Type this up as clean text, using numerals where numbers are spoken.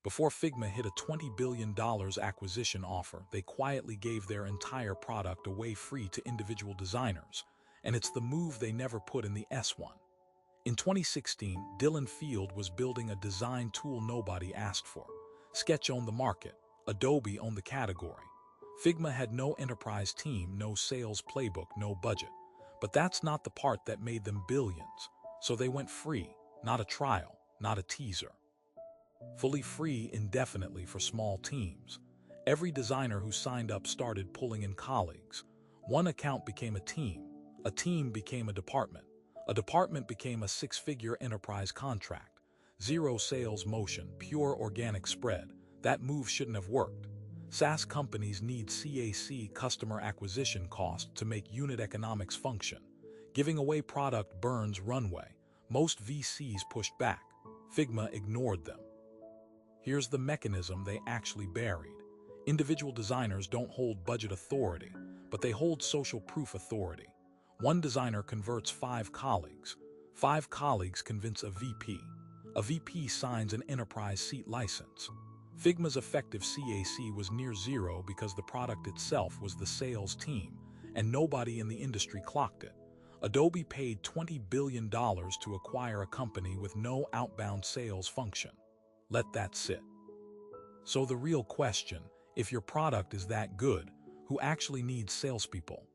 Before Figma hit a $20 billion acquisition offer, they quietly gave their entire product away free to individual designers, and it's the move they never put in the S1. In 2016, Dylan Field was building a design tool nobody asked for. Sketch owned the market, Adobe owned the category. Figma had no enterprise team, no sales playbook, no budget. But that's not the part that made them billions. So they went free, not a trial, not a teaser. Fully free indefinitely for small teams. Every designer who signed up started pulling in colleagues. One account became a team became a department became a six-figure enterprise contract. Zero sales motion, pure organic spread. That move shouldn't have worked. SaaS companies need CAC, customer acquisition cost, to make unit economics function. Giving away product burns runway. Most VCs pushed back. Figma ignored them. Here's the mechanism they actually buried. Individual designers don't hold budget authority, but they hold social proof authority. One designer converts 5 colleagues. 5 colleagues convince a VP. A VP signs an enterprise seat license. Figma's effective CAC was near zero because the product itself was the sales team, and nobody in the industry clocked it. Adobe paid $20 billion to acquire a company with no outbound sales function. Let that sit. So the real question, if your product is that good, who actually needs salespeople?